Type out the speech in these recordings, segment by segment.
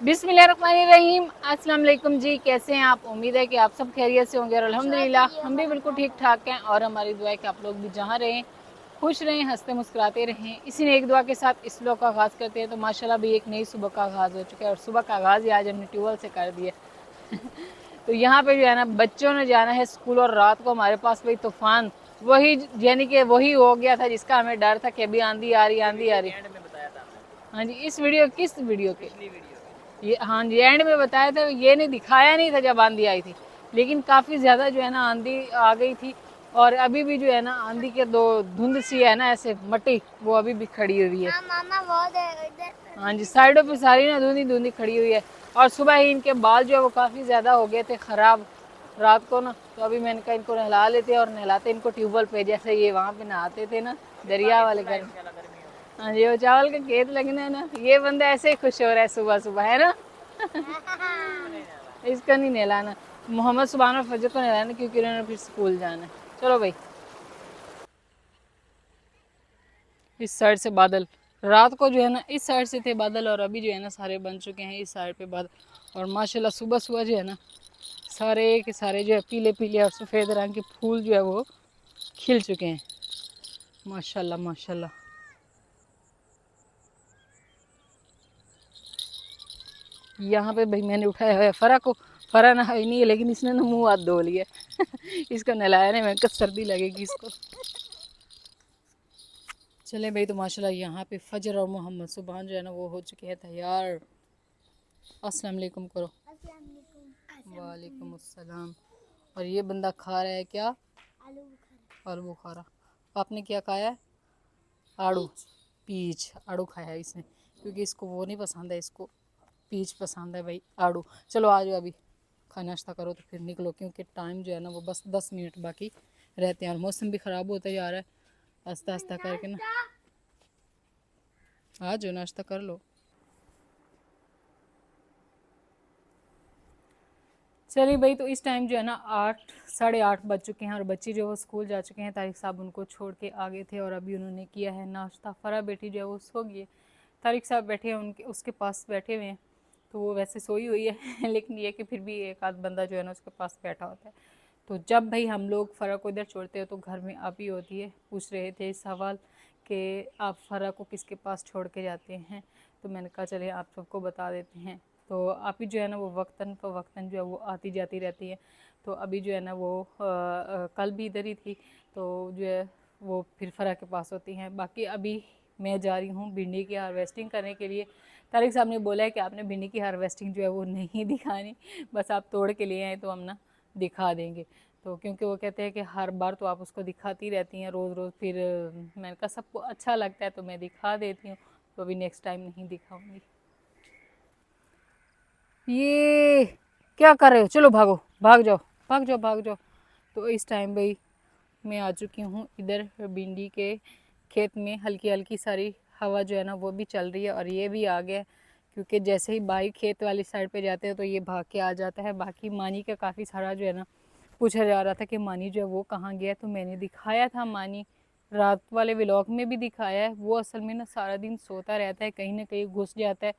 बिस्मिल्लाहिर्रहमानिर्रहीम। अस्सलाम वालेकुम जी, कैसे हैं आप? उम्मीद है कि आप सब खैरियत से होंगे और अल्हम्दुलिल्लाह हम भी बिल्कुल ठीक ठाक हैं। और हमारी दुआ है कि आप लोग भी जहाँ रहें खुश रहें, हंसते मुस्कुराते रहें। इसी ने एक दुआ के साथ इस व्लॉग का आगाज़ करते हैं। तो माशाल्लाह भी एक नई सुबह का आगाज़ हो चुका है और सुबह का आगाज़ ही आज हमने ट्यूबवेल से कर दिया। तो यहाँ पे जो है ना बच्चों ने जाना है स्कूल और रात को हमारे पास वही तूफान वही यानी कि वही हो गया था जिसका हमें डर था कि अभी आंधी आ रही आंधी आ रही। हाँ जी, इस वीडियो किस वीडियो के ये हाँ जी एंड में बताया था, ये नहीं दिखाया नहीं था जब आंधी आई थी, लेकिन काफ़ी ज़्यादा जो है ना आंधी आ गई थी। और अभी भी जो है ना आंधी के दो धुंध सी है ना ऐसे मट्टी, वो अभी भी खड़ी हुई है। मामा बहुत है। हाँ जी, साइडों पे सारी ना धुंधी धुंधी खड़ी हुई है। और सुबह ही इनके बाल जो है वो काफ़ी ज़्यादा हो गए थे ख़राब रात को ना। तो अभी मैंने कहा इनको नहला लेते हैं और नहलाते इनको ट्यूबवेल पे, जैसे ये वहाँ पे नहाते थे ना दरिया वाले घर। हाँ जी, वो चावल का खेत लगना है ना, ये बंदा ऐसे ही खुश हो रहा है सुबह सुबह, है ना। इसका नहीं नहलाना, मोहम्मद सुबहान और फजर को नहलाना क्योंकि उन्होंने फिर स्कूल जाना है। चलो भाई, इस साइड से बादल रात को जो है ना इस साइड से थे बादल और अभी जो है ना सारे बन चुके हैं इस साइड पे बादल। और माशाल्लाह सुबह सुबह जो है ना सारे के सारे जो है पीले पीले और सफ़ेद रंग के फूल जो है वो खिल चुके हैं। माशाल्लाह माशाल्लाह। यहाँ पे भाई मैंने उठाया हुआ है फरा को। फरा ना ही नहीं है लेकिन इसने ना मुंह हाथ धो लिया। इसको नहलाया नहीं, मैं कब सर्दी लगेगी इसको। चले भाई, तो माशाल्लाह यहाँ पे फजर और मोहम्मद सुबहान जो है ना वो हो चुके हैं तैयार। अस्सलाम वालेकुम करो। वालेकुम अस्सलाम। और ये बंदा खा रहा है क्या? आलू बुखारा। आपने क्या खाया है? आड़ू पीच आड़ू खाया है इसने, क्योंकि इसको वो नहीं पसंद है, इसको पीच पसंद है भाई आड़ू। चलो आ जाओ अभी खा नाश्ता करो तो फिर निकलो, क्योंकि टाइम जो है ना वो बस 10 मिनट बाकी रहते हैं और मौसम भी ख़राब होता जा रहा है। आस्ता आस्ता करके ना आ जाओ नाश्ता कर लो। चलिए भाई, तो इस टाइम जो है ना 8 साढ़े 8 बज चुके हैं और बच्चे जो है वो स्कूल जा चुके हैं। तारिक साहब उनको छोड़ के आ गए थे और अभी उन्होंने किया है नाश्ता। फ़रा बेटी जो है वो सो गई है, तारिक साहब बैठे हैं उनके उसके पास बैठे हुए हैं। तो वो वैसे सोई हुई है लेकिन ये कि फिर भी एक आध बंदा जो है ना उसके पास बैठा होता है। तो जब भाई हम लोग फ़रा को इधर छोड़ते हैं तो घर में आप ही होती है। पूछ रहे थे इस सवाल कि आप फ़रा को किसके पास छोड़ के जाते हैं, तो मैंने कहा चलिए आप सबको बता देते हैं। तो आप ही जो है ना वो वक्तन फ़वक्तन जो है वो आती जाती रहती है। तो अभी जो है ना वो कल भी इधर ही थी, तो जो है वो फिर फ़रा के पास होती हैं। बाकी अभी मैं जा रही हूँ भिंडी की हार्वेस्टिंग करने के लिए। तारिक साहब ने बोला है कि आपने भिंडी की हार्वेस्टिंग जो है वो नहीं दिखानी, बस आप तोड़ के लिए आए तो हम ना दिखा देंगे। तो क्योंकि वो कहते हैं कि हर बार तो आप उसको दिखाती रहती हैं रोज़ रोज़, फिर मैंने कहा सबको अच्छा लगता है तो मैं दिखा देती हूँ, तो अभी नेक्स्ट टाइम नहीं दिखाऊंगी। ये क्या कर रहे हो? चलो भागो, भाग जाओ भाग जाओ भाग जाओ। तो इस टाइम भाई मैं आ चुकी हूँ इधर भिंडी के खेत में। हल्की हल्की सारी हवा जो है ना वो भी चल रही है और ये भी आ गया, क्योंकि जैसे ही भाई खेत वाली साइड पे जाते हैं तो ये भाग के आ जाता है। बाकी मानी का काफ़ी सारा जो है ना पूछा जा रहा था कि मानी जो है वो कहाँ गया, तो मैंने दिखाया था मानी रात वाले व्लॉग में भी दिखाया है। वो असल में ना सारा दिन सोता रहता है, कहीं ना कहीं घुस जाता है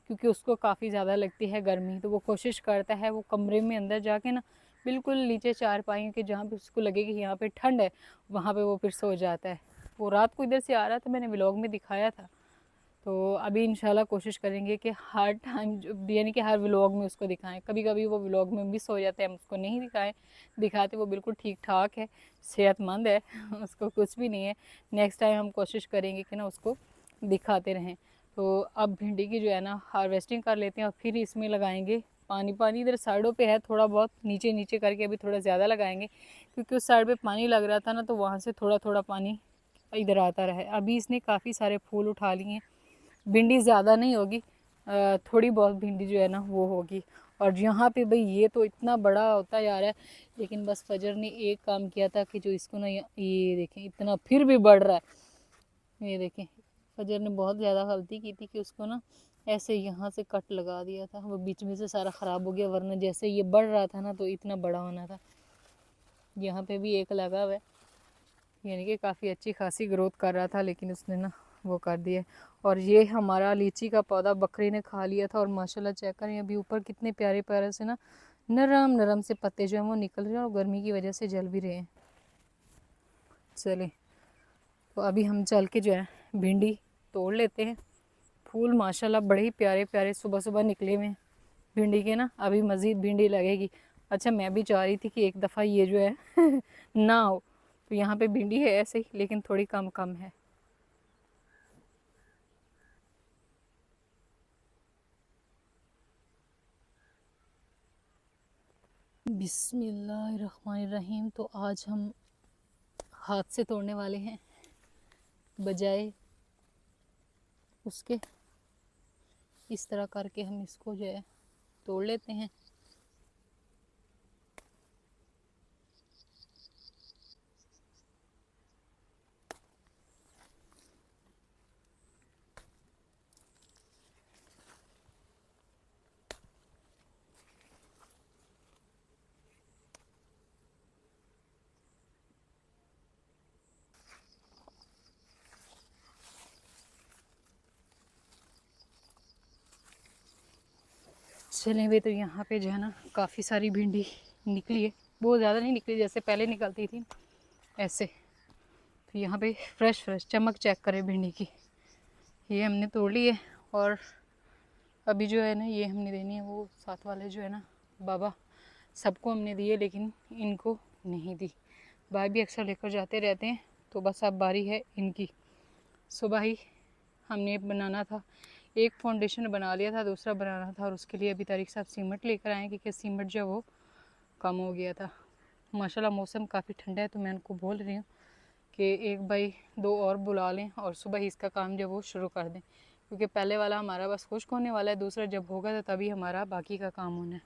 क्योंकि उसको काफ़ी ज़्यादा लगती है गर्मी। तो वो कोशिश करता है वो कमरे में अंदर जाके ना बिल्कुल नीचे चारपाई के जहाँ पे उसको लगे कि यहाँ पे ठंड है वहाँ पे वो फिर सो जाता है। वो रात को इधर से आ रहा था, मैंने व्लॉग में दिखाया था। तो अभी इंशाल्लाह कोशिश करेंगे कि हर टाइम यानी कि हर व्लॉग में उसको दिखाएं। कभी कभी वो व्लॉग में मिस हो जाते हैं, हम उसको नहीं दिखाते। वो बिल्कुल ठीक ठाक है, सेहतमंद है उसको कुछ भी नहीं है। नेक्स्ट टाइम हम कोशिश करेंगे कि ना उसको दिखाते रहें। तो अब भिंडी की जो है ना हार्वेस्टिंग कर लेते हैं और फिर इसमें लगाएंगे पानी। पानी इधर साइडों पे है थोड़ा बहुत, नीचे नीचे करके अभी थोड़ा ज़्यादा लगाएंगे, क्योंकि उस साइड पे पानी लग रहा था ना तो वहाँ से थोड़ा थोड़ा पानी इधर आता रहे। अभी इसने काफ़ी सारे फूल उठा लिए हैं। भिंडी ज़्यादा नहीं होगी, थोड़ी बहुत भिंडी जो है ना वो होगी। और यहाँ पे भाई ये तो इतना बड़ा होता जा रहा है, लेकिन बस फजर ने एक काम किया था कि जो इसको ना ये देखें इतना फिर भी बढ़ रहा है। ये देखें फजर ने बहुत ज़्यादा गलती की थी कि उसको ना ऐसे यहाँ से कट लगा दिया था, वो बीच में से सारा ख़राब हो गया, वरना जैसे ये बढ़ रहा था ना तो इतना बड़ा होना था। यहाँ पे भी एक लगा हुआ है, यानी कि काफ़ी अच्छी खासी ग्रोथ कर रहा था, लेकिन उसने ना वो कर दिए। और ये हमारा लीची का पौधा बकरी ने खा लिया था, और माशाल्लाह चेक करें अभी ऊपर कितने प्यारे प्यारे से ना नरम नरम से पत्ते जो हैं वो निकल रहे हैं, और गर्मी की वजह से जल भी रहे हैं। चलें तो अभी हम चल के जो है भिंडी तोड़ लेते हैं। फूल माशाल्लाह बड़े ही प्यारे प्यारे सुबह सुबह निकले हुए हैं भिंडी के ना, अभी मज़ीद भिंडी लगेगी। अच्छा मैं भी चाह रही थी कि एक दफ़ा ये जो है ना हो, तो यहाँ पे भिंडी है ऐसे ही, लेकिन थोड़ी कम कम है। बिस्मिल्लाहिर्रहमानिर्रहीम। तो आज हम हाथ से तोड़ने वाले हैं, बजाय उसके इस तरह करके हम इसको जो है तोड़ लेते हैं। चलें वे, तो यहाँ पे जो है ना काफ़ी सारी भिंडी निकली है, बहुत ज़्यादा नहीं निकली जैसे पहले निकलती थी ऐसे। तो यहाँ पे फ्रेश फ्रेश चमक चेक करें भिंडी की, ये हमने तोड़ ली है। और अभी जो है ना ये हमने देनी है वो साथ वाले जो है ना बाबा, सबको हमने दिए लेकिन इनको नहीं दी। भाई भी अक्सर लेकर जाते रहते हैं, तो बस अब बारी है इनकी। सुबह ही हमने बनाना था, एक फाउंडेशन बना लिया था, दूसरा बनाना था, और उसके लिए अभी तारिक साहब सीमेंट लेकर आए क्योंकि सीमेंट जो वो कम हो गया था। माशाल्लाह मौसम काफ़ी ठंडा है, तो मैं उनको बोल रही हूँ कि एक भाई दो और बुला लें और सुबह ही इसका काम जो वो शुरू कर दें, क्योंकि पहले वाला हमारा बस खुश्क होने वाला है, दूसरा जब होगा तो तभी हमारा बाकी का काम होना है।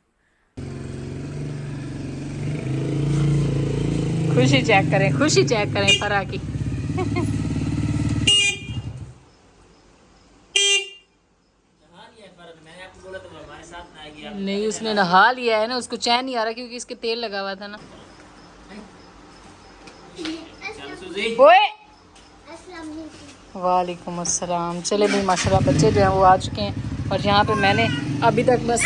खुशी चेक करें, खुशी चेक करें फरा की। नहीं उसने नहा लिया है ना, उसको चैन नहीं आ रहा क्योंकि इसके तेल लगा हुआ था ना। ओए वालेकुम अस्सलाम। चले भाई माशाल्लाह बच्चे जो हैं वो आ चुके हैं, और यहाँ पे मैंने अभी तक बस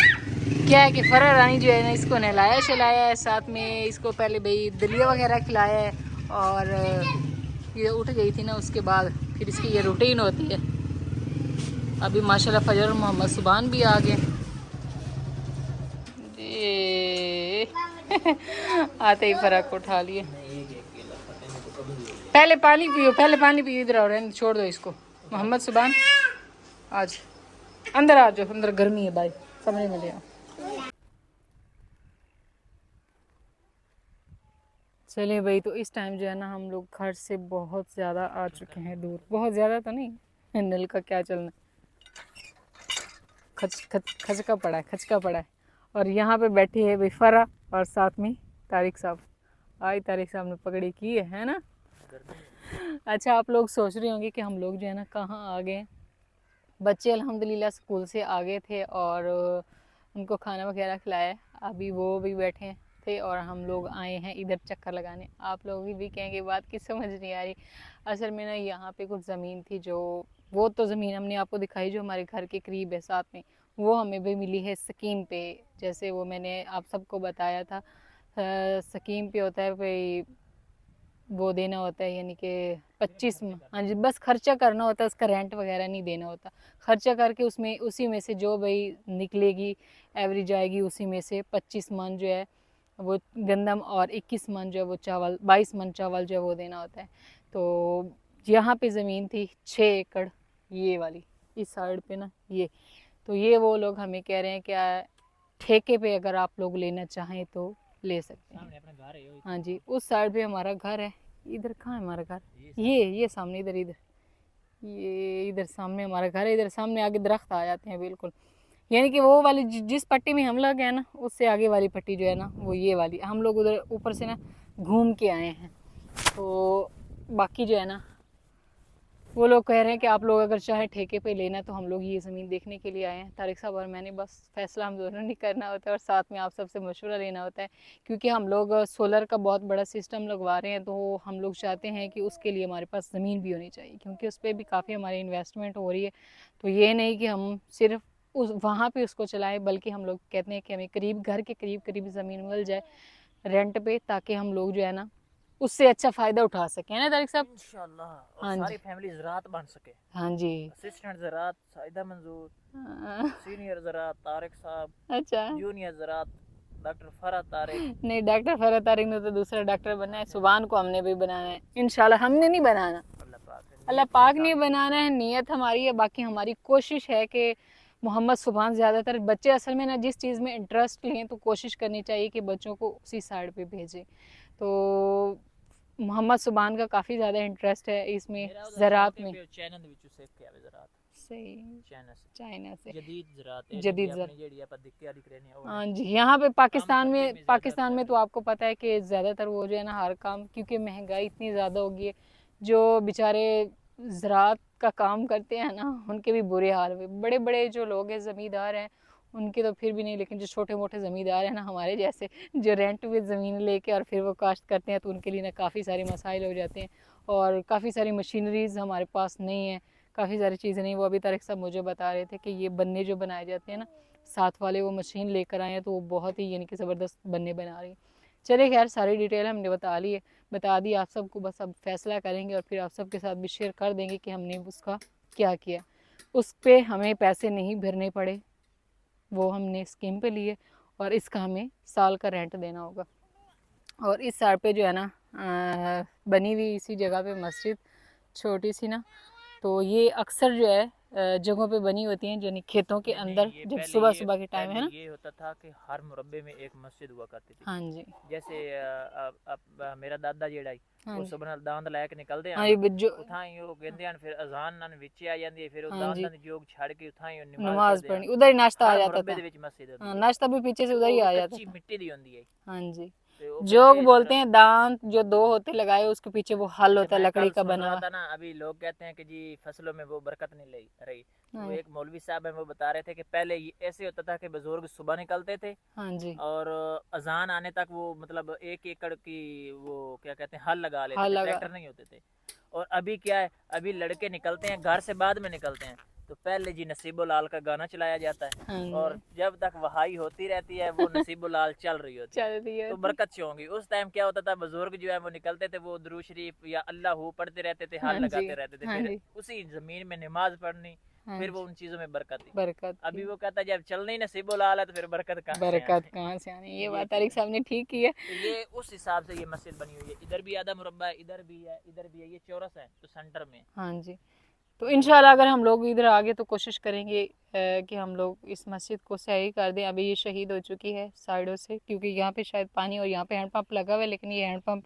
क्या है कि फरा रानी जो है ना इसको नहलाया शलाया है, साथ में इसको पहले भाई दलिया वगैरह खिलाया है, और ये उठ गई थी ना उसके बाद फिर इसकी ये रूटीन होती है। अभी माशाल्लाह फजर और मोहम्मद सुबान भी आ गए आते ही फरा को उठा लिए। पहले पानी पियो, पहले पानी पियो, इधर आओ, रहने छोड़ दो इसको। मोहम्मद सुबान आज अंदर आ जाओ, अंदर गर्मी है भाई, कमरे में ले आओ। चलिए भाई, तो इस टाइम जो है ना हम लोग घर से बहुत ज़्यादा आ चुके हैं दूर, बहुत ज़्यादा तो नहीं, नल का क्या चलना, खचका पड़ा है, खचका पड़ा है। और यहाँ पे बैठी है भाई फरा, और साथ में तारिक साहब। आई तारिक साहब ने पकड़ी की है ना। अच्छा आप लोग सोच रहे होंगे कि हम लोग जो है ना कहाँ आ गए। बच्चे अल्हम्दुलिल्लाह स्कूल से आ गए थे और उनको खाना वगैरह खिलाया, अभी वो भी बैठे थे और हम लोग आए हैं इधर चक्कर लगाने। आप लोग भी कहेंगे बात की समझ नहीं आ रही, असल में ना यहाँ पे कुछ ज़मीन थी, जो वो तो ज़मीन हमने आपको दिखाई जो हमारे घर के करीब है साथ में, वो हमें भी मिली है स्कीम पे। जैसे वो मैंने आप सबको बताया था, स्कीम पे होता है भाई, वो देना होता है, यानी कि 25, हाँ जी, बस खर्चा करना होता है, उसका रेंट वगैरह नहीं देना होता। खर्चा करके उसमें उसी में से जो भाई निकलेगी एवरेज आएगी, उसी में से 25 मन जो है वो गंदम और 21 मन जो है वो चावल, 22 मन चावल जो है वो देना होता है। तो यहाँ पे ज़मीन थी 6 एकड़, ये वाली इस साइड पे ना ये, तो ये वो लोग हमें कह रहे हैं क्या ठेके पे अगर आप लोग लेना चाहें तो ले सकते हैं। अपना घर है, हाँ जी, उस साइड पे हमारा घर है। इधर कहाँ है हमारा घर, ये सामने, इधर इधर, ये इधर सामने हमारा घर है, इधर सामने आगे दरख्त आ जाते हैं बिल्कुल, यानी कि वो वाली जिस पट्टी में हम लोग हैं ना, उससे आगे वाली पट्टी जो है ना वो ये वाली, हम लोग उधर ऊपर से ना घूम के आए हैं। तो बाकी जो है ना वो लोग कह रहे हैं कि आप लोग अगर चाहे ठेके पे लेना तो हम लोग ये ज़मीन देखने के लिए आए हैं। तारिक साहब और मैंने, बस फैसला हम दोनों ने करना होता है और साथ में आप सबसे मशवरा लेना होता है, क्योंकि हम लोग सोलर का बहुत बड़ा सिस्टम लगवा रहे हैं, तो हम लोग चाहते हैं कि उसके लिए हमारे पास ज़मीन भी होनी चाहिए, क्योंकि उस पर भी काफ़ी हमारी इन्वेस्टमेंट हो रही है। तो ये नहीं कि हम सिर्फ उस वहाँ पे उसको चलाएं, बल्कि हम लोग कहते हैं कि हमें करीब घर के करीब करीब ज़मीन मिल जाए रेंट पे, ताकि हम लोग जो है ना उससे अच्छा फ़ायदा उठा सकें, है ना तारिक साहब? इंशाल्लाह, और हाँ जी, सारी फैमिली ज़रात बन सके। हाँ जी। असिस्टेंट ज़रात साइदा मंजूर, हाँ, सीनियर ज़रात तारिक साहब, अच्छा। Junior Zarat doctor Farhat Tariq. नहीं, डॉक्टर फरहत तारिक ने तो दूसरा डॉक्टर बनना है, सुभान को हमने भी बनाना है इंशाल्लाह। हमने नहीं बनाना, अल्लाह पाक है, अल्लाह नीयत पाक नेकान ने की है। बनाना है, नीयत हमारी है। बाकी हमारी कोशिश है कि मोहम्मद सुभान, ज़्यादातर बच्चे असल में ना जिस चीज़ में इंटरेस्ट लें तो कोशिश करनी चाहिए कि बच्चों को उसी साइड पे भेजें। तो मोहम्मद सुभान का काफ़ी ज़्यादा इंटरेस्ट है इसमें, मेरा ਉਹਦਾ ज़रात ਸ਼ੌਕ ਹੈ में। ਕਿ ਚਾਈਨਾ ਦੇ ਵਿੱਚੋਂ ਸਿੱਖ ਕੇ ਆਵੇ ज़रात। सही। ਚਾਈਨਾ से चाइना से जदीद ज़रात, ਇਹ ਨਹੀਂ ਕਿ जदीद ज़र ਆਪਣੀ ਜਿਹੜੀ ਆਪਾਂ ਦਿੱਕੇ ਵਾਲੀ ਕਰਨੀ ਉਹ हाँ नहीं। जी, यहाँ पे कम पाकिस्तान खर्चे में, में ज़्यादा तो फैमिली। आपको पता है कि ज़्यादातर वो जो है ना हर काम, क्योंकि महंगाई इतनी ज़्यादा हो गई है, जो बेचारे ज़रात का काम करते हैं ना उनके भी बुरे हाल हुए। बड़े बड़े जो लोग हैं ज़मींदार हैं उनके तो फिर भी नहीं, लेकिन जो छोटे मोटे ज़मींदार हैं ना हमारे जैसे, जो रेंट पे ज़मीन लेके और फिर वो काश्त करते हैं, तो उनके लिए ना काफ़ी सारे मसाइल हो जाते हैं, और काफ़ी सारी मशीनरीज हमारे पास नहीं है, काफ़ी सारी चीज़ें नहीं। वो अभी तारिक साहब मुझे बता रहे थे कि ये बन्ने जो बनाए जाते हैं ना, साथ वाले वो मशीन लेकर आए हैं, तो वो बहुत ही यानी कि ज़बरदस्त बन्ने बना रही है। चलिए खैर, सारी डिटेल हमने बता दी आप सबको, बस अब फैसला करेंगे और फिर आप सबके साथ भी शेयर कर देंगे कि हमने उसका क्या किया। उस पे हमें पैसे नहीं भरने पड़े, वो हमने स्कीम पे लिए, और इसका हमें साल का रेंट देना होगा। और इस साइड पे जो है ना बनी हुई इसी जगह पे मस्जिद छोटी सी ना, तो ये अक्सर जो है जगहों पे बनी होती हैं, यानी खेतों के नहीं नहीं, अंदर, ये जब पहले सुबह ये सुबह के टाइम है पहले ना। ये होता था कि हर मुरब्बे में एक मस्जिद हुआ करती थी। हाँ जी, जैसे मेरा दादा जेड़ा ही हाँ वो जी, सुबह दांद लैके निकलते हाँ हैं जी, ना, जो, उठां ही वो कहते हैं, फिर अजान नान विच आ जाती है, फिर वो हाँ जी, दांदां दी जोग छड़ के उठां ही नमाज नमाज पढ़ते हैं। पढ़नी उधर ही नाश्ता आ हर जाता मुरब्बे था। दे विच मस्जिद हाँ, होती है, नाश्ता भी पीछे से ते उधर ही वो भी आ जाता कच्ची था। मिट्टी दी होती है। हाँ जी, ते वो कहते जोग हैं इस बोलते तरह। हैं, दांत जो दो होते लगाए उसके पीछे वो हल जैसे होता है मैं लकड़ी कल का सुन बना रहा हुआ। था ना, अभी लोग कहते हैं कि जी फसलों में वो बरकत नहीं रही। तो हाँ एक मौलवी साहब हैं, वो बता रहे थे कि पहले ऐसे होता था कि बुजुर्ग सुबह निकलते थे हाँ जी, और अजान आने तक वो मतलब 1 एकड़ की वो क्या कहते हैं हल लगा लेते हल थे, लगा। ट्रैक्टर नहीं होते थे। और अभी क्या है, अभी लड़के निकलते हैं घर से बाद में निकलते हैं, तो पहले जी नसीबो लाल का गाना चलाया जाता है, हाँ और जी, जब तक वहाई होती रहती है वो नसीबो लाल चल रही होती है। चल रही तो होती। बरकत से होंगी। उस टाइम क्या होता था, बुजुर्ग जो है वो निकलते थे, वो दुरूद शरीफ या अल्लाह हू पढ़ते रहते थे, हाँ हल जी, लगाते रहते थे, हाँ फिर जी, उसी जमीन में नमाज पढ़नी, हाँ फिर वो जी, उन चीजों में बरकत थी। बरकत अभी की। वो कहता है जब चलना ही नसीबो लाल है तो फिर बरकत कहाँ से बरकत आनी। कहाँ से आनी, ये ये बात चीज तारिक है। साहब ने ठीक की है। तो ये उस हिसाब से ये मस्जिद बनी हुई है। इधर भी आधा मुरब्बा है, इधर भी है, इधर भी है, ये चौरस है तो सेंटर में। हाँ जी, तो तो इंशाल्लाह अगर हम लोग इधर आगे तो कोशिश करेंगे कि हम लोग इस मस्जिद को सही कर दें। अभी ये शहीद हो चुकी है साइडों से, क्योंकि यहाँ पे शायद पानी, और यहाँ पे हैंडपम्प लगा हुआ है, लेकिन ये हैंडपम्प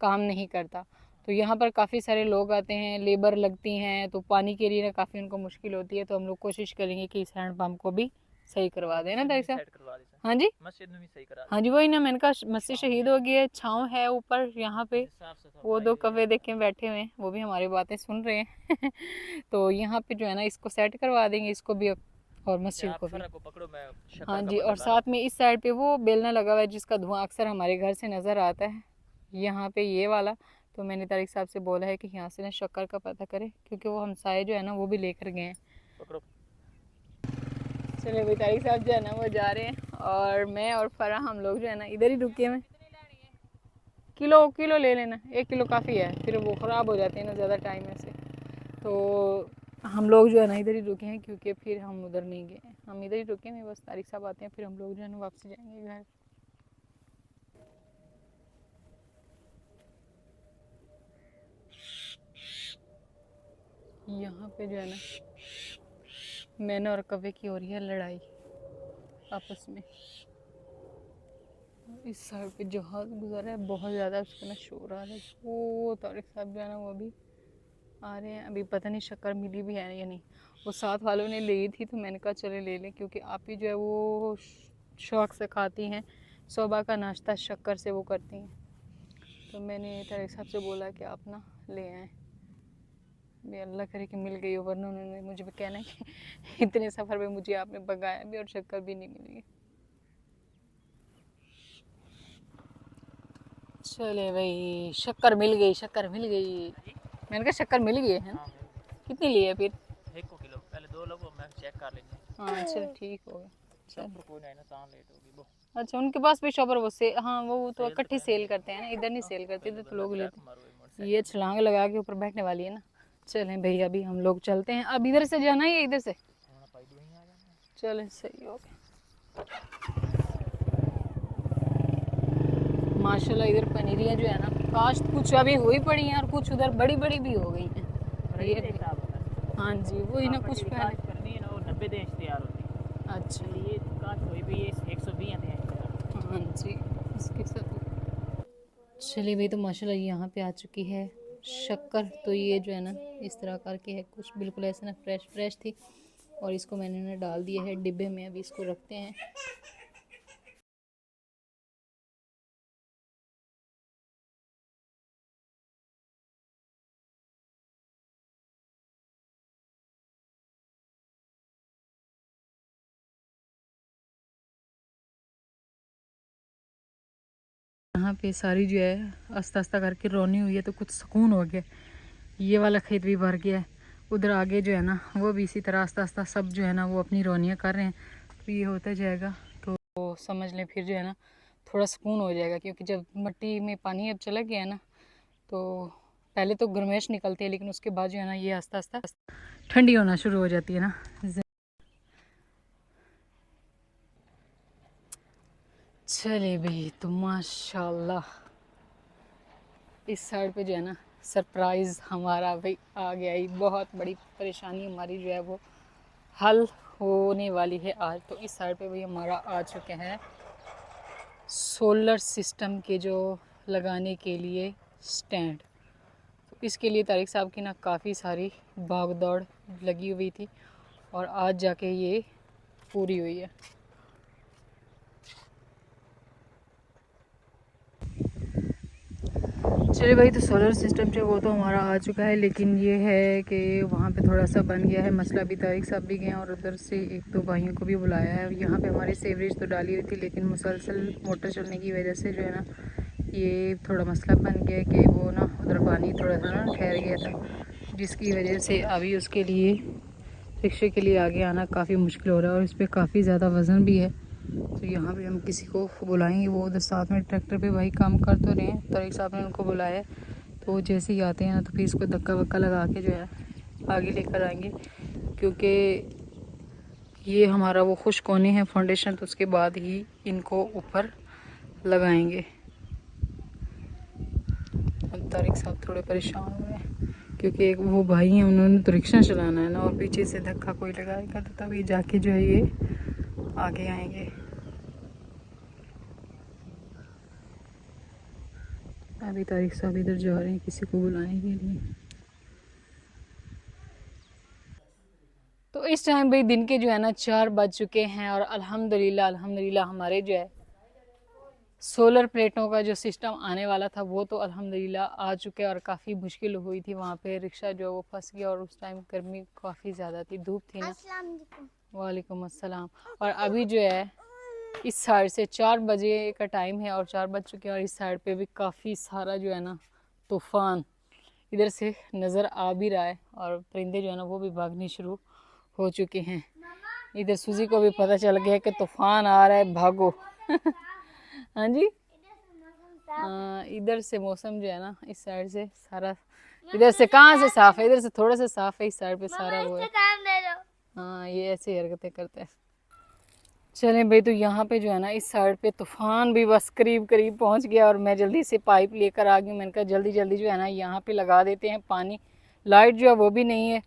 काम नहीं करता। तो यहाँ पर काफ़ी सारे लोग आते हैं, लेबर लगती हैं, तो पानी के लिए ना काफ़ी उनको मुश्किल होती है। तो हम लोग कोशिश करेंगे कि इस हैंडपम्प को भी सही करवा दें ना मस्जिद में तारिक भी साहब। सेट करवा देता, हाँ जी, मस्जिद में भी सही करा हाँ दें। जी, वही ना, मैंने कहा मस्जिद छाँव शहीद है, हो गई है, छाँव है ऊपर यहाँ पे। जैसे साफ वो सफाई दो है कौवे यहाँ देखे पर। बैठे हुए हैं, वो भी हमारी बातें सुन रहे हैं। तो यहाँ पे जो है ना इसको सेट करवा देंगे, इसको भी और अच्छा मस्जिद आप को भी। फर्क को पकड़ो, मैं हाँ शक्कर का जी, पता और लगा रहा साथ में इस साइड पे वो बेलना लगा हुआ है जिसका धुआं अक्सर हमारे घर से नज़र आता है, यहाँ पे ये वाला। तो मैंने तारिक साहब से बोला है कि यहाँ से ना शक्कर का पता करें, क्योंकि वो हमसाए जो है ना वो भी लेकर गए हैं। हूँ। पकड़ो। चलिए भाई, तारिक साहब जो है ना वो जा रहे हैं, और मैं और फरा हम लोग जो है ना इधर ही रुके हुए। किलो किलो ले लेना, 1 किलो काफ़ी है, फिर वो ख़राब हो जाते हैं ना ज़्यादा टाइम में से। तो हम लोग जो है ना इधर ही रुके हैं, क्योंकि फिर हम उधर नहीं गए, हम इधर ही रुके हैं, बस तारिक साहब आते हैं फिर हम लोग जो है ना वापसी जाएंगे घर। यहाँ पे जो है ना मैंने और कव्वे की हो रही है लड़ाई आपस में। इस साइड पे जहाज गुजर है बहुत ज़्यादा, उसका ना शोर आ रहा है। वो तारिक साहब जो है ना वो भी आ रहे हैं, अभी पता नहीं शक्कर मिली भी है या नहीं। वो साथ वालों ने ली थी तो मैंने कहा चले ले लें, क्योंकि आप ही जो है वो शौक से खाती हैं, सुबह का नाश्ता शक्कर से वो करती हैं। तो मैंने तारिक साहब से बोला कि आप ना ले आएँ, भी अल्लाह करे कि मिल गई हो, वरना उन्होंने मुझे भी कहना है कि इतने सफ़र में मुझे आपने भगाया भी और शक्कर भी नहीं मिली। चले भाई, शक्कर मिल गई, शक्कर मिल गई। मैंने कहा शक्कर मिल गई है ना। हाँ मिल गई। कितनी ली है फिर? 1 किलो पहले 2 लोगों मैं चेक कर लेंगे। हाँ चल ठीक हो गया। चल शॉपर कोई नहीं ना, ता लेट होगी वो। अच्छा, उनके पास भी शॉपर वो से, हाँ वो तो सेल तो इकट्ठे कहने सेल लगे करते हैं ना, इधर नहीं हाँ, सेल करते, पहले इधर तो बंदा लोग ट्रक लेते मारो हैं। ये मोटरसाइकिल छलांग लगा के ऊपर बैठने वाली है ना। चलें भैया, अभी हम लोग चलते हैं। अब इधर से जाना है या इधर से? हाँ पाई दो ही आ जाना। चलें, सही हो गया। माशाल्लाह इधर पनीरियाँ जो है ना, काश कुछ अभी हुई पड़ी हैं और कुछ उधर बड़ी बड़ी भी हो गई हैं। रही ये थे हिसाब होता है। हाँ जी, वही ना, आपका कुछ जो पहले। काश करनी है ना वो 90 दिन तैयार होती है। अच्छा ये काश हुई भी ये 120 दिन तैयार। हाँ जी, इसके साथ चलिए भाई, तो माशाल्लाह यहाँ पे आ चुकी है शक्कर। तो ये जो है ना इस तरह करके है, कुछ बिल्कुल ऐसे ना फ्रेश फ्रेश थी, और इसको मैंने ना डाल दिया है डिब्बे में। अभी इसको रखते हैं। यहाँ पे सारी जो है आस्ता आस्ता करके रोनी हुई है, तो कुछ सुकून हो गया। ये वाला खेत भी भर गया है, उधर आगे जो है ना वो भी इसी तरह आस्ता आस्ता सब जो है ना वो अपनी रोनियाँ कर रहे हैं। तो ये होता जाएगा तो समझ लें फिर जो है ना थोड़ा सुकून हो जाएगा, क्योंकि जब मिट्टी में पानी अब चला गया है ना, तो पहले तो गर्मेश निकलती है, लेकिन उसके बाद जो है ना ये आस्ता आस्ता ठंडी होना शुरू हो जाती है ना। चले भाई, तो माशाल्लाह इस साइड पे जो है ना सरप्राइज़ हमारा भाई आ गया ही। बहुत बड़ी परेशानी हमारी जो है वो हल होने वाली है आज। तो इस साइड पे भाई हमारा आ चुके हैं सोलर सिस्टम के जो लगाने के लिए स्टैंड। तो इसके लिए तारिक साहब की ना काफ़ी सारी भाग दौड़ लगी हुई थी, और आज जाके ये पूरी हुई है। चलिए भाई, तो सोलर सिस्टम जो वो तो हमारा आ चुका है, लेकिन ये है कि वहाँ पे थोड़ा सा बन गया है मसला। अभी तारिक साहब भी गए और उधर से 1-2 भाइयों को भी बुलाया है। यहाँ पे हमारी सेवरेज तो डाली हुई थी, लेकिन मुसलसल मोटर चलने की वजह से जो है ना ये थोड़ा मसला बन गया कि वो ना उधर पानी थोड़ा सा ना ठहर गया था, जिसकी वजह से अभी उसके लिए रिक्शे के लिए आगे आना काफ़ी मुश्किल हो रहा है, और इस पर काफ़ी ज़्यादा वज़न भी है। तो यहाँ पे हम किसी को बुलाएंगे, वो उधर साथ में ट्रैक्टर पे भाई काम कर तो रहे हैं, तारिक साहब ने उनको बुलाया है। तो वो जैसे ही आते हैं ना तो फिर इसको धक्का वक्का लगा के जो है आगे लेकर आएंगे, क्योंकि ये हमारा वो खुश कोने हैं फाउंडेशन, तो उसके बाद ही इनको ऊपर लगाएंगे। अब तारिक साहब थोड़े परेशान हुए हैं, क्योंकि एक वो भाई हैं उन्होंने तो रिक्शा चलाना है ना, और पीछे से धक्का कोई लगाएगा तो तभी जाके जो है ये आगे आएंगे। अभी तारिक साहब इधर जा रहे हैं किसी को बुलाने के लिए। तो इस टाइम भाई दिन के जो है ना 4 बज चुके हैं, और अल्हम्दुलिल्लाह अल्हम्दुलिल्लाह हमारे जो है सोलर प्लेटों का जो सिस्टम आने वाला था वो तो अल्हम्दुलिल्लाह आ चुके हैं। और काफ़ी मुश्किल हुई थी वहाँ पे, रिक्शा जो वो फंस गया, और उस टाइम गर्मी काफ़ी ज़्यादा थी, धूप थी ना। वालेकुम अस्सलाम। और अभी जो है इस साइड से 4 बजे का टाइम है और 4 बज चुके हैं, और इस साइड पे भी काफ़ी सारा जो है ना तूफ़ान इधर से नज़र आ भी रहा है, और परिंदे जो है ना वो भी भागने शुरू हो चुके हैं। इधर सूजी को भी पता चल गया कि तूफ़ान आ रहा है, भागो। हाँ जी, इधर से मौसम जो है ना इस साइड से सारा, इधर से कहाँ से साफ है, इधर से थोड़ा सा साफ है, इस साइड पे सारा वो है। हाँ, ये ऐसे हरकतें करते हैं। चलें भाई, तो यहाँ पे जो है ना इस साइड पे तूफ़ान भी बस करीब करीब पहुँच गया, और मैं जल्दी से पाइप लेकर आ गई। मैंने कहा जल्दी जल्दी जो है ना यहाँ पे लगा देते हैं पानी। लाइट जो है वो भी नहीं है,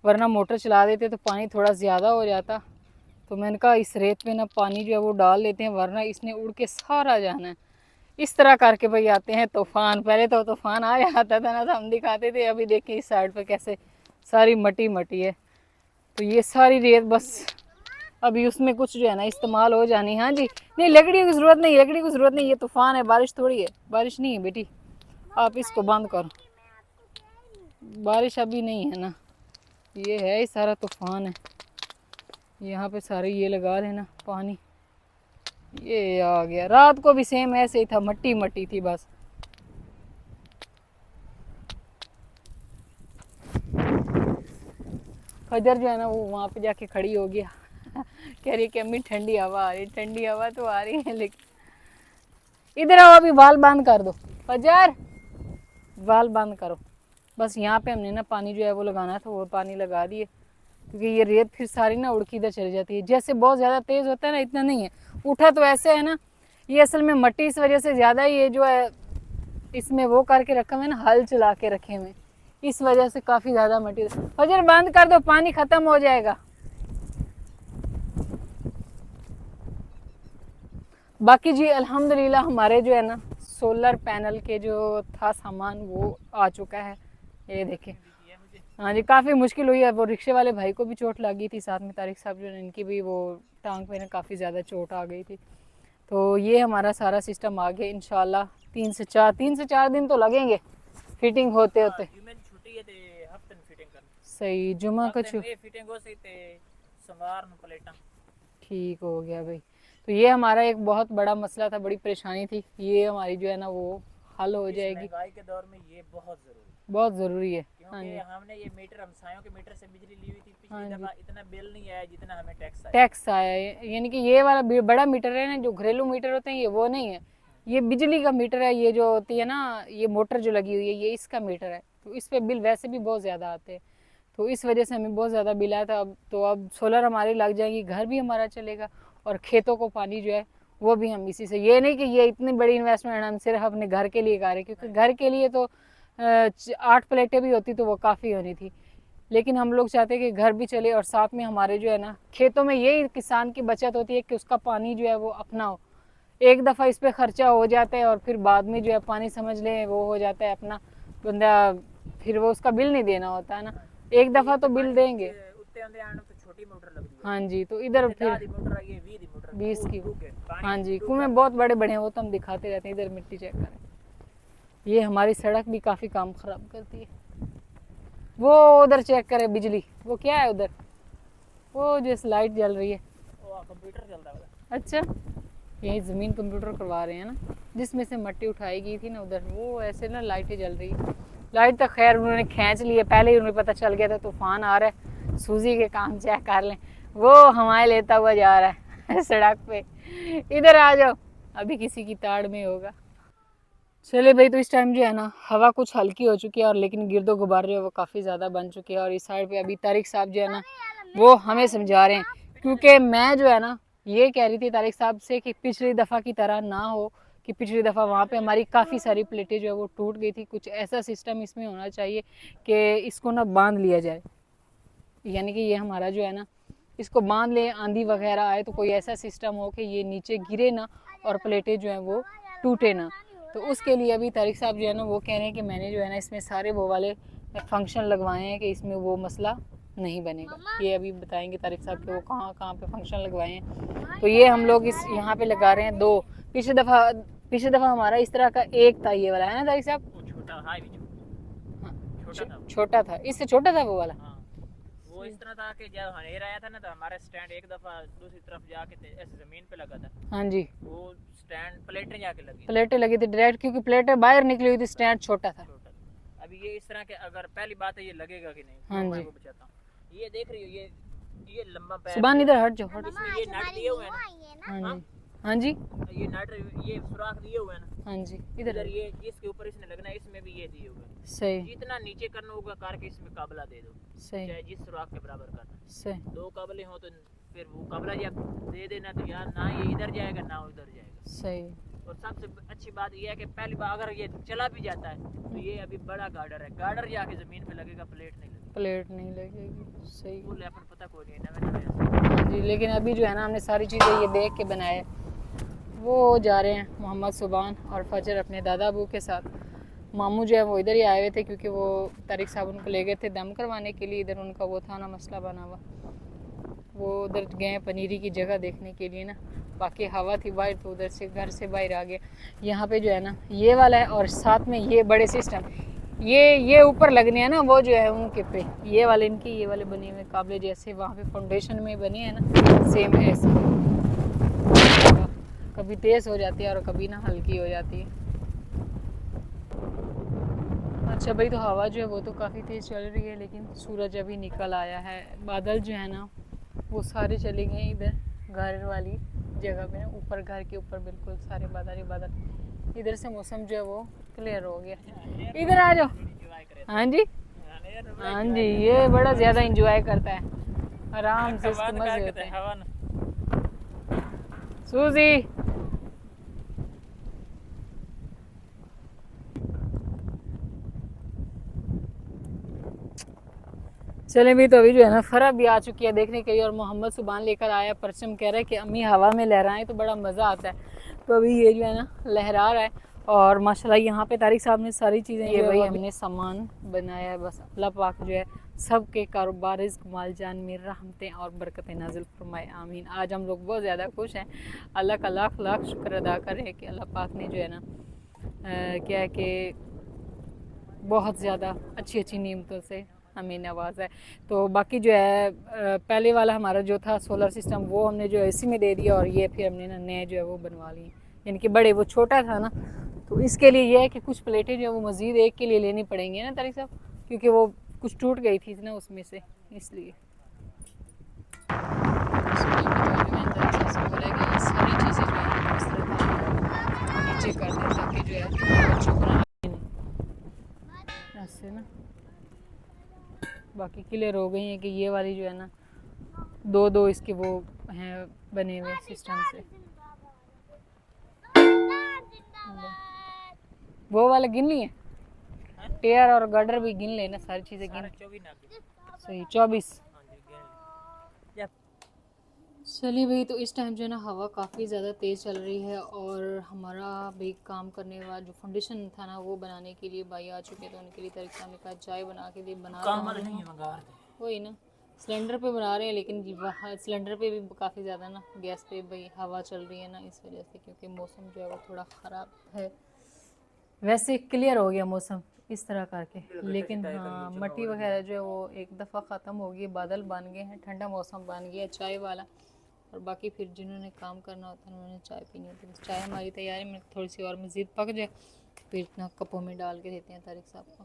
वरना मोटर चला देते तो पानी थोड़ा ज़्यादा हो जाता। तो मैंने कहा इस रेत पे ना पानी जो है वो डाल लेते हैं, वरना इसने उड़ के सारा जाना है। इस तरह करके भाई आते हैं तूफ़ान। पहले तो तूफ़ान आ जाता था ना तो हम दिखाते थे, अभी देखिए इस साइड पर कैसे सारी मटी मटी है। तो ये सारी रेत बस अभी उसमें कुछ जो है ना इस्तेमाल हो जानी। हाँ जी, नहीं लकड़ी की ज़रूरत नहीं, लकड़ी की ज़रूरत नहीं, ये तूफ़ान है, बारिश थोड़ी है, बारिश नहीं है बेटी, आप इसको बंद करो। बारिश अभी नहीं है ना, ये है ही सारा तूफान है। यहाँ पे सारे ये लगा देना पानी, ये आ गया। रात को भी सेम ऐसे ही था, मट्टी मट्टी थी बस। फजर जो है ना वो वहाँ पे जाके खड़ी हो गया कह रही कि अम्मी ठंडी हवा आ रही, ठंडी हवा तो आ रही है लेकिन इधर आओ, अभी बाल बंद कर दो फजर, बाल बंद करो। बस यहाँ पे हमने ना पानी जो है वो लगाना था, वो पानी लगा दिए, क्योंकि ये रेत फिर सारी ना उड़ के इधर चली जाती है। जैसे बहुत ज़्यादा तेज़ होता है ना, इतना नहीं है, उठा तो ऐसे है ना, ये असल में मट्टी इस वजह से ज़्यादा ये जो है इसमें वो करके रखा हुआ है ना, हल चला के रखे हुए, इस वजह से काफ़ी ज़्यादा मट्टी। फजर बंद कर दो, पानी ख़त्म हो जाएगा। बाकी जी अल्हम्दुलिल्लाह हमारे जो है ना सोलर पैनल के जो था सामान वो आ चुका है, ये देखें। हाँ जी, काफ़ी मुश्किल हुई है, वो रिक्शे वाले भाई को भी चोट लगी थी, साथ में तारिक साहब जो है इनकी भी वो टांग पे ना काफ़ी ज़्यादा चोट आ गई थी। तो ये हमारा सारा सिस्टम आ गया इंशाल्लाह। 3 से 4 दिन तो लगेंगे फिटिंग होते होते। सही, जुमा का ठीक हो गया भाई। तो ये हमारा एक बहुत बड़ा मसला था, बड़ी परेशानी थी, ये हमारी जो है ना वो हल हो जाएगी। महंगाई के दौर में ये बहुत ज़रूरी है। क्योंकि हमने ये मीटर हमसायों के मीटर से बिजली ली हुई थी, पिछली दफा इतना बिल नहीं आया जितना हमें टैक्स आया है। यानी कि ये वाला बड़ा मीटर है ना, जो घरेलू मीटर होते हैं ये वो नहीं है, ये बिजली का मीटर है। ये जो होती है ना, ये मोटर जो लगी हुई है ये इसका मीटर है, तो इस पे बिल वैसे भी बहुत ज़्यादा आते हैं, तो इस वजह से हमें बहुत ज़्यादा बिल आया था। अब तो अब सोलर हमारी लग जाएंगी, घर भी हमारा चलेगा और खेतों को पानी जो है वो भी हम इसी से। ये नहीं कि ये इतनी बड़ी इन्वेस्टमेंट हम सिर्फ अपने घर के लिए कर रहे हैं, क्योंकि घर के लिए तो 8 प्लेटें भी होती तो वो काफ़ी होनी थी, लेकिन हम लोग चाहते हैं कि घर भी चले और साथ में हमारे जो है ना खेतों में यही किसान की बचत होती है कि उसका पानी जो है वो अपना हो। एक दफ़ा इस पर ख़र्चा हो जाता है और फिर बाद में जो है पानी समझ लें वो हो जाता है अपना, बंदा फिर वो उसका बिल नहीं देना होता है ना, एक दफ़ा तो बिल देंगे। हाँ जी, तो इधर फिर 20 की, हाँ जी, कुएं बहुत बड़े बड़े हैं, वो तो हम दिखाते रहते हैं। इधर मिट्टी चेक करें, ये हमारी सड़क भी काफ़ी काम ख़राब करती है। वो उधर चेक करें बिजली, वो क्या है उधर, वो जैसे लाइट जल रही है, कंप्यूटर चलता है। अच्छा, यही ज़मीन कंप्यूटर करवा रहे हैं ना, जिसमें से मट्टी उठाई गई थी ना उधर, वो ऐसे ना लाइटें जल रही है। लाइट तो खैर उन्होंने खींच ली है, पहले ही उन्हें पता चल गया था तूफान आ रहा है, सूजी के काम चेक कर लें, वो हमारे लेता हुआ जा रहा है सड़क पे। इधर आ जाओ, अभी किसी की ताड़ में होगा। चले भाई, तो इस टाइम जो है ना हवा कुछ हल्की हो चुकी है, और लेकिन गिरदो गुब्बार जो है वो काफ़ी ज़्यादा बन चुके हैं। और इस साइड पे अभी तारिक साहब जो है ना वो हमें समझा रहे हैं, क्योंकि मैं जो है ना ये कह रही थी तारिक साहब से कि पिछली दफ़ा की तरह ना हो, कि पिछली दफ़ा वहाँ पे हमारी काफ़ी सारी प्लेटें जो है वो टूट गई थी। कुछ ऐसा सिस्टम इसमें होना चाहिए कि इसको ना बांध लिया जाए, यानी कि ये हमारा जो है ना इसको बांध ले, आंधी वगैरह आए तो कोई ऐसा सिस्टम हो कि ये नीचे गिरे ना और प्लेटें जो हैं वो टूटे ना। तो उसके लिए अभी तारिक साहब जो है ना वो कह रहे हैं कि मैंने जो है ना इसमें सारे वो वाले फंक्शन लगवाए हैं कि इसमें वो मसला नहीं बनेगा। ये अभी बताएंगे तारिक साहब कि वो कहाँ कहाँ पे फंक्शन लगवाए हैं। तो ये हम लोग इस यहाँ पे लगा रहे हैं 2। पिछली दफ़ा हमारा इस तरह का एक था, ये वाला है ना तारिक साहब, छोटा था, इससे छोटा था वो वाला। वो इस तरह था कि जब हनेर आया था ना तो हमारा स्टैंड एक दफा दूसरी तरफ जाके ऐसे जमीन पे लगा था। हाँ जी, वो स्टैंड प्लेटें जाके लगी, प्लेटें लगी थी डायरेक्ट, क्योंकि प्लेटें बाहर निकली हुई थी, स्टैंड छोटा था। अभी ये इस तरह के, अगर पहली बात है ये लगेगा कि नहीं, हाँ मैं जी, वो बचाता हूँ। ये देख रही हो, ये लंबा पैर, सुबह इधर हट जाओ, हट। इसमें ये नट दिए हुए हैं ना, हाँ जी, हाँ जी, ये नट, ये सुराख दिए हुए हैं ना, हाँ जी, इधर ये जिसके ऊपर इसने लगना है इसमें भी ये दिए हुए हैं। सही, जितना नीचे करना होगा करके इसमें काबला दे दो, सही, चाहे जिस सुराख के बराबर करना। सही, 2 काबले हो तो फिर वो काबला जब दे देना तो यार ना ये इधर जाएगा ना उधर जाएगा। सही। और सबसे अच्छी बात यह है कि पहली बार अगर ये चला भी जाता है तो ये अभी बड़ा गार्डर है, गार्डर जाके जमीन पे लगेगा, प्लेट नहीं लगेगी। सही, बोले अपन पता कोई नहीं नवे हाँ जी। लेकिन अभी जो है ना हमने सारी चीज़ें ये देख के बनाए। वो जा रहे हैं मोहम्मद सुबान और फजर अपने दादा अबू के साथ। मामू जो है वो इधर ही आए हुए थे, क्योंकि वो तारिक साहब उनको ले गए थे दम करवाने के लिए, इधर उनका वो था ना मसला बना हुआ, वो उधर गए पनीरी की जगह देखने के लिए ना। बाकी हवा थी बाहर तो उधर से घर से बाहर आ गया। यहाँ पे जो है ना ये वाला है, और साथ में ये बड़े सिस्टम, ये ऊपर लगने हैं ना वो जो है उनके पे, ये वाले इनके ये वाले बने हुए काबले जैसे वहाँ पे फाउंडेशन में बने हैं ना, सेम ऐसे। कभी तेज हो जाती है और कभी ना हल्की हो जाती है। अच्छा भाई, तो हवा जो है वो तो काफ़ी तेज़ चल रही है, लेकिन सूरज अभी निकल आया है। बादल जो है ना वो सारे चले गए इधर घर वाली जगह पे ना, ऊपर घर के ऊपर बिल्कुल सारे बादल ही बादल। इधर से मौसम जो है वो क्लियर हो गया। इधर आ जाओ। हाँ जी, हाँ जी, ये बड़ा ज़्यादा इंजॉय करता है, आराम से इसके मजे होते हैं। सूजी चले भी, तो अभी जो है ना फरा भी आ चुकी है देखने के लिए, और मोहम्मद सुबान लेकर आया परचम, कह रहा है कि अम्मी हवा में लहराएं तो बड़ा मज़ा आता है। तो अभी ये जो है ना लहरा रहा है, और माशाल्लाह यहाँ पे तारिक साहब ने सारी चीज़ें, ये भाई हमने सामान बनाया है। बस अल्लाह पाक जो है सब के कारोबार, रिज़्क़, माल जान में रहमतें और बरकतें नाजिल फरमाए, आमीन। आज हम लोग बहुत ज़्यादा खुश हैं, अल्लाह का लाख लाख शुक्र अदा करें कि अल्लाह पाक ने जो है ना क्या है कि बहुत ज़्यादा अच्छी अच्छी नीमतों से हमें नवाजा है। तो बाकी जो है पहले वाला हमारा जो था सोलर सिस्टम, वो हमने जो एसी में दे दिया, और ये फिर हमने ना नए जो है वो बनवा लिए, यानी कि बड़े, वो छोटा था ना, तो इसके लिए ये है कि कुछ प्लेटें जो है वो मज़ीद एक के लिए लेनी पड़ेंगी ना तारिक साहब, क्योंकि वो कुछ टूट गई थी ना उसमें से, इसलिए। सारी चीज़ें जो है इस तरह नीचे कर दें ताकि जो है बच्चों को ना ऐसे ना। बाकी क्लियर हो गई है कि ये वाली जो है ना दो दो इसके वो हैं बने हुए सिस्टम से। वो वाले गिन लिए, टेयर और गर्डर भी गिन लेना, सारी चीज़ें गिन। सही 24। चलिए भाई, तो इस टाइम जो है ना हवा काफ़ी ज़्यादा तेज़ चल रही है, और हमारा भी काम करने वाला जो फाउंडेशन था ना वो बनाने के लिए भाई आ चुके, तो उनके लिए तारिक साहब ने कहा चाय बना के दे, बना वही ना सिलेंडर पे बना रहे हैं, लेकिन सिलेंडर पे भी काफ़ी ज़्यादा ना गैस पे भाई हवा चल रही है ना, इस वजह से, क्योंकि मौसम जो है वो थोड़ा ख़राब है। वैसे क्लियर हो गया मौसम इस तरह करके, लेकिन हाँ मट्टी वगैरह जो है वो एक दफ़ा ख़त्म हो गई, बादल बन गए हैं, ठंडा मौसम बन गया चाय वाला। और बाकी फिर जिन्होंने काम करना होता है उन्होंने चाय पीनी होती है। बस चाय हमारी तैयार है, मैं थोड़ी सी और मज़ीद पक जाए फिर इतना कपों में डाल के देते हैं तारिक साहब को।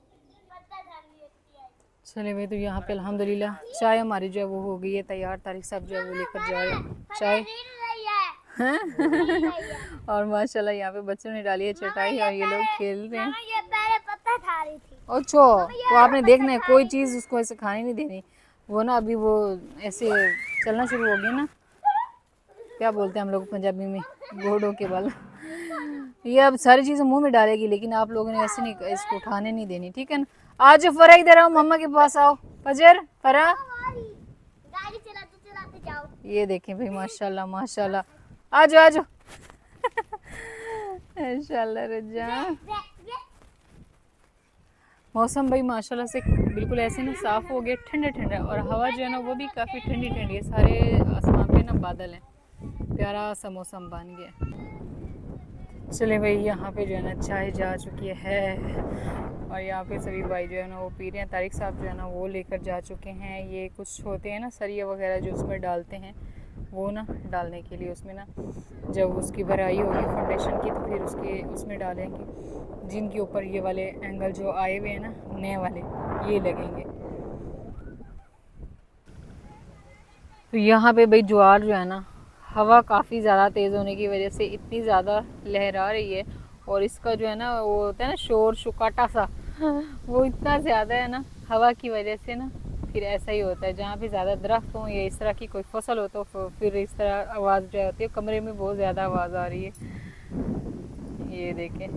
चले भाई, तो यहाँ पे अल्हम्दुलिल्लाह चाय हमारी जो है वो हो गई है तैयार, तारिक साहब जो है वो लेकर जा रहे हैं चाय। और माशाल्लाह यहाँ पे बच्चों ने डाली है चटाई, और ये लोग खेल रहे हैं। अच्छा, तो आपने देखना है कोई चीज़ उसको ऐसे खाने नहीं देनी, वो ना अभी वो ऐसे चलना शुरू हो गया ना, क्या बोलते हैं हम लोग पंजाबी में, घोड़ों के बल। ये अब सारी चीज़ें मुंह में डालेगी, लेकिन आप लोगों ने ऐसे नहीं इसको उठाने नहीं देनी, ठीक है ना। आज फरा इधर आओ, मम्मा के पास आओ, फजर फरा, ये देखें भाई माशाल्लाह माशाल्लाह, आ जाओ आ जाओ। माशाल्लाह रजा, मौसम भाई माशाल्लाह से बिल्कुल ऐसे ना साफ़ हो गया, ठंडा ठंडा, और हवा जो है ना वो भी काफ़ी ठंडी ठंडी है, सारे आसमान पे ना बादल हैं, प्यारा सा मौसम बन गया। चले भाई, यहाँ पे जो है ना चाय जा चुकी है, और यहाँ पे सभी भाई जो है ना वो पी रहे हैं। तारिक साहब जो है ना वो लेकर जा चुके हैं, ये कुछ होते हैं ना सरिया वगैरह जो उसमें डालते हैं, वो ना डालने के लिए उसमें ना जब उसकी भराई होगी फाउंडेशन की तो फिर उसके उसमें डालेंगे, जिनके ऊपर ये वाले एंगल जो आए हुए हैं ना नए वाले ये लगेंगे। तो यहाँ पे भाई ज्वार जो है ना हवा काफ़ी ज़्यादा तेज़ होने की वजह से इतनी ज़्यादा लहरा रही है, और इसका जो है ना वो होता है ना शोर शुकाटा सा, वो इतना ज़्यादा है ना हवा की वजह से ना, फिर ऐसा ही होता है जहाँ पे ज़्यादा दरख्त हो या इस तरह की कोई फसल हो तो फिर इस तरह आवाज़ जो होती है, कमरे में बहुत ज़्यादा आवाज़ आ रही है। ये देखें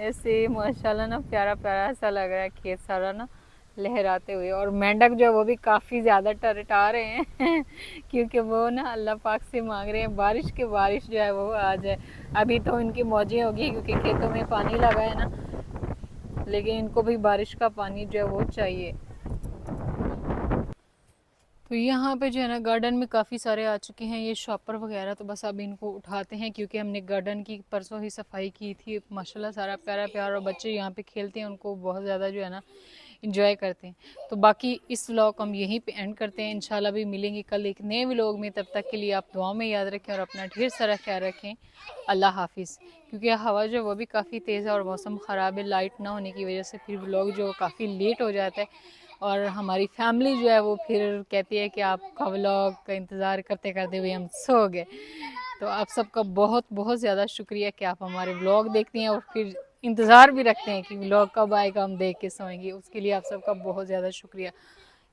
ऐसे माशाल्लाह ना प्यारा प्यारा सा लग रहा है खेत सारा ना लहराते हुए, और मेंढक जो है वो भी काफ़ी ज़्यादा टरटा रहे हैं क्योंकि वो ना अल्लाह पाक से मांग रहे हैं बारिश के, बारिश जो है वो आ जाए। अभी तो इनकी मौजें होगी क्योंकि खेतों में पानी लगा है ना, लेकिन इनको भी बारिश का पानी जो है वो चाहिए। तो यहाँ पे जो है ना गार्डन में काफ़ी सारे आ चुके हैं ये शॉपर वगैरह, तो बस अब इनको उठाते हैं क्योंकि हमने गार्डन की परसों ही सफाई की थी। माशाल्लाह सारा प्यारा प्यारा, और बच्चे यहाँ पे खेलते हैं, उनको बहुत ज़्यादा जो है ना इंजॉय करते हैं। तो बाकी इस व्लॉग हम यहीं पे एंड करते हैं। इंशाल्लाह भी मिलेंगे कल एक नए व्लॉग में, तब तक के लिए आप दुआ में याद रखें और अपना ढेर सारा ख्याल रखें। अल्लाह हाफिज़। क्योंकि हवा जो है वो भी काफ़ी तेज़ है और मौसम ख़राब है, लाइट ना होने की वजह से फिर व्लॉग जो काफ़ी लेट हो जाता है, और हमारी फैमिली जो है वो फिर कहती है कि आपका व्लॉग का इंतज़ार करते करते हुए हम सो गए। तो आप सबका बहुत बहुत ज़्यादा शुक्रिया कि आप हमारे व्लॉग देखते हैं और फिर इंतज़ार भी रखते हैं कि व्लॉग कब आएगा, हम देख के सोएंगे। उसके लिए आप सबका बहुत ज़्यादा शुक्रिया।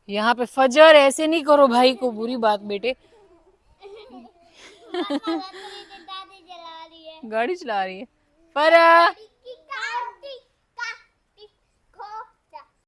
यहाँ पे फजर ऐसे नहीं करो भाई को, बुरी बात बेटे। गाड़ी चला रही है फरा।